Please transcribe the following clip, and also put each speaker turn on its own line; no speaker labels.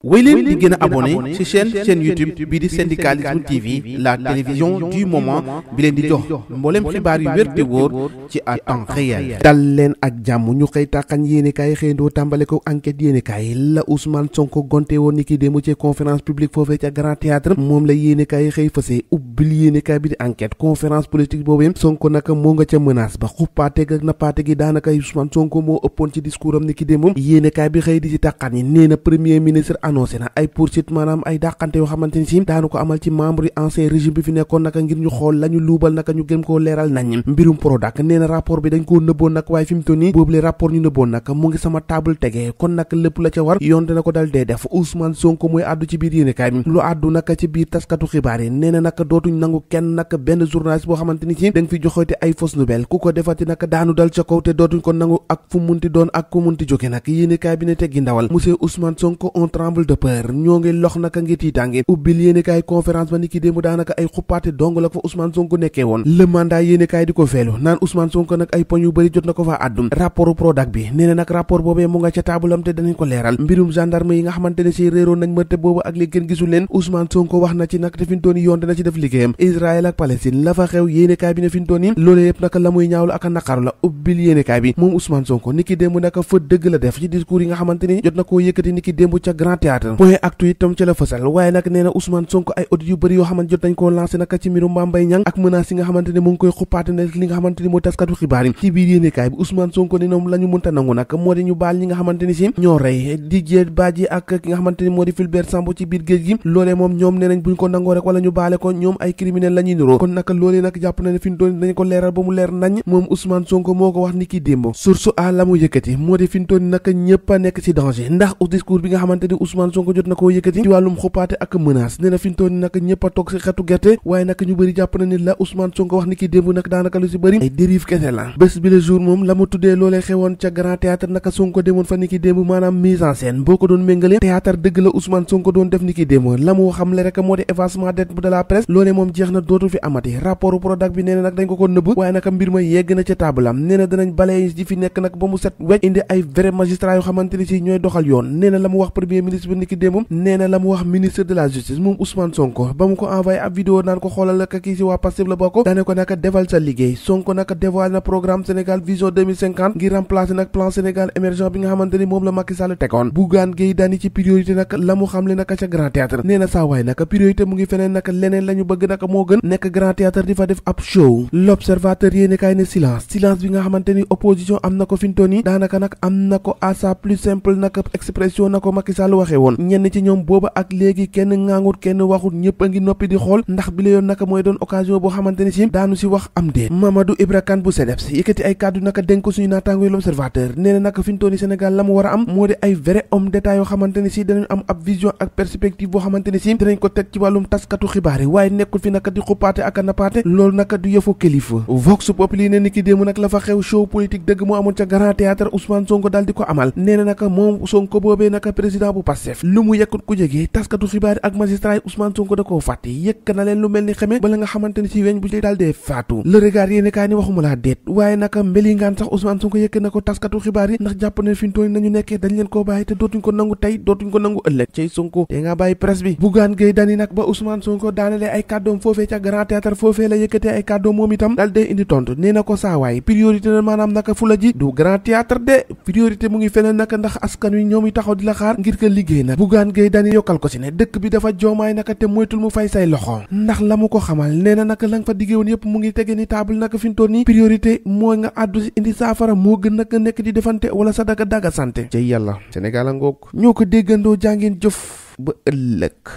wéy leen di gën a abonné ci chaîne YouTube bii di Syndicalisme TV, la télévision du moment bi leen di jox mboolem xibaar yu wér te wóor ci à temps réel.
dal leen ak jàmm ñu xëy tàqan yéenekaay xëyndoo tàmbale ko enquête yéenekaay la Ousmane Sonko gonte woon ni ki démb ci conférence publique foofee ca Grand Théâtre moom la yéenekaay xëy fësee ubbil yéenekaay bi di enquête conférence politique boobu Sonko nag moo nga ca menace ba xuppaateeg ak nappaate gi daanaka Ousmane Sonko moo ëppoon ci discours am ni ki démb yéenekaay bi xëy di ci tàqan yi nee na premier ministre annoncé na ay poursuite maanaam ay dàqante yoo xamante ni si daanu ko amal ci membre yi ancien régime bi fi nekkoon naka ngir ñu xool la ñu luubal naka ñu gën koo leeral nañ mbirum Prodac nee na rapport bi dañ koo nëbboon nag waaye fi mu toll nii boobule rapport ñu nëbboon nag mu ngi sama table tegee kon nag lépp la ca war yoon dina ko dal dee def Ousmane Sonko mooy àddu ci biir yéenekaay bi lu àddu naka ci biir taskatu xibaar yi nee na nag dootuñ nangu kenn nag benn journaliste boo xamante ni si da nga fi joxote ay fausse nouvelle ku ko defati nag daanu dal ca kaw te dootuñ ko nangu ak fu munti doon ak ku munti jóge nag yéenekaay bi ne teggi ndawal monsieur Ousmane Sonko on tremble de peur ñoo ngi lox naka ngi tiitange ubbil yéenekaay conférence ba ni ki démb daanaka ay xuppaate dong la ko fa Ousmane Sonko nekkee woon le mandat yéenekaay di ko feelu naan Ousmane Sonko nag ay poñ yu bëri jot na ko fa àddum rapport Prodac bi nee na nag rapport boobee mu nga ca taabalam te danañ ko leeral mbirum gendarme yi nga xamante ne si réeroon nañ mërte boobu ak léegi kenn gisul leen Ousmane Sonko wax na ci nag te fintoon yi yoon dina ci def liggéeyam Israël ak Palestine la fa xew yéenekaay bi ne fintoon yi loolee yëpp naka la muy ñaawlu ak a naqaru la ubbil yéenekaay bi moom Ousmane Sonko ni ki démb naka fa dëgg la def ci discours yi nga xamante ni jot na koo yëkkati ni ki démb ca Grand Théâtre point actu itam ca la fësal waaye nag nee na Ousmane Sonko ay audit yu bëri yoo xamante jot nañ koo lancé naka ci mbirum Mame Mbaye Niang ak menaces yi nga xamante ne mu ngi koy xuppaate ne li nga xamante ni mooy taskatu xibaar yi ci biir yéenekaay bi Ousmane Sonko ni ñoom la ñu mënta nangu nag moo di ñu baal ñi nga xamante ni si ñoo rey Didier Badji ak ki nga xamante ni moo di Fulbert Sambou ci biir géej gi loolee moom ñoom nee nañ buñ ko nangoo rek wala ñu baale ko ñoom ay criminel la ñuy niroo kon nag loolee nag jàpp na ne fi mu toll dañ ko leeral ba mu leer nañ moom Ousmane Sonko moo ko wax ni ki démb source a la mu yëkkati moo di fi mu toll nag ñëpp a nekk ci danger ndax discours bi nga xamante ni Ousmane Sonko jot na koo yëkkati ci wàllum xuppaate ak menace nee na fi mu toll nag ñëpp a toog ci xetu gerte waaye nag ñu bëri jàpp na ni la Ousmane Sonko wax ni ki démb nag daanaka lu ci bëri ay dérive kese la bés bi le jour moom la mu tuddee loolee xewoon ca Grand Théâtre naka Sonko demoon fa ni ki démb maanaam mise en scène boo ko doon méngale théâtre dëgg la Ousmane Sonko doon def ni ki démb la mu xamle rek moo di effacement dette de la presse loolee moom jeex na dootu fi amati rapport Prodac bi nee na nag dañ ko nëbb waaye nag mbir ma yegg na ca taabalam nee na danañ balaye ji fi nekk nag ba mu set wecc indi ay vrai magistrat yoo xamante ni si ñooy doxal yoon nee na la mu wax premier ministre bi ni ki démb nee na la mu wax ministre de la justice moom Ousmane Sonko ba mu ko envoyé ab vidéo naan ko xoolal la kii si waa Pastef la bokk daane ko nag defal sa liggéey Sonko nag dévoilé na programme Sénégal vision 2050 ngir remplacer nag plan Sénégal émergent bi nga xamante ni moom la Macky Sall tegoon Bougane Gueye Dany ci priorité nag la mu xamle nag ca Grand Théâtre nee na saa waay nag priorité mu ngi feneen nag leneen la ñu bëgg nag moo gën nekk Grand Théâtre di fa def ab show l'observateur yéeni kaay ne silence bi nga xamante ni opposition am na ko fintoon yi daanaka nag am na ko à sa plus simple nag expression na ko Macky Sall waxee woon ñenn ci ñoom booba ak léegi kenn ngaangut kenn waxut ñëpp a ngi noppi di xool ndax bi la yoon naka mooy doon occasion boo xamante ni si daanu si wax am déet Mamadou Ibra Kane bu CDEPS yëkkati ay kàddu naka dénk ko suñu naataango l'observateur nee na nag fintoon yi Sénégal la mu war a am moo di ay vrai homme d'état yoo xamante ni si danañ am ab vision ak perspective boo xamante ni si dinañ ko teg ci wàllum taskatu xibaar yi waaye nekkul fi naka di xuppaate ak a nappaate loolu naka du yëfu kilifa Vox Populi ne ni ki démb nag la fa xew show politique dëgg moo amoon ca Grand Théâtre Ousmane Sonko daal di ko amal nee na naka moom Sonko boobee naka président bu Pastef lu mu yekkut ku jege taskatu xibaar yi ak magistrat yi Ousmane Sonko da koo fàtte yëkk na leen lu mel ni xeme bala nga xamante ni si weñ bu daal dee faatu le regard yéene kaay ni waxuma laa déet waaye naka mbeli ngaan sax Ousmane Sonko yëkk na ko taskatu xibaar yi ndax jàpp ne fi ñu nañu nekkee dañ leen koo bàyyi te dootuñ ko nangu tey dootuñ ko nangu ëllëg cay Sonko te nga bàyyi presse bi Bougane Gueye Dany nag ba Ousmane Sonko daanalee ay kàddoom foofee ca Grand Théâtre foofee la yëkkatee ay kàddoom moom itam daal dee indi tontu nee na ko saawaay priorité na maanaam naka fu la ji du Grand Théâtre de priorité mu ngi feneen naka ndax askan wi ñoom yi taxaw di la xaar ngir ko liggéey nag Bougane Gueye Dany yokkal ko si ne dëkk bi dafa joomaay naka te moytul mu fay say loxo ndax la mu ko xamal nee na naka la nga fa diggee woon yëpp mu ngi tege ni table naka fi mu toll nii priorité mooy nga àddu si indi saafara moo gën naka nekk di defante wala sa daga santé ca yàlla Sénégal a ngoog ñoo ko déggandoo jàngeen jëf ba ëllëg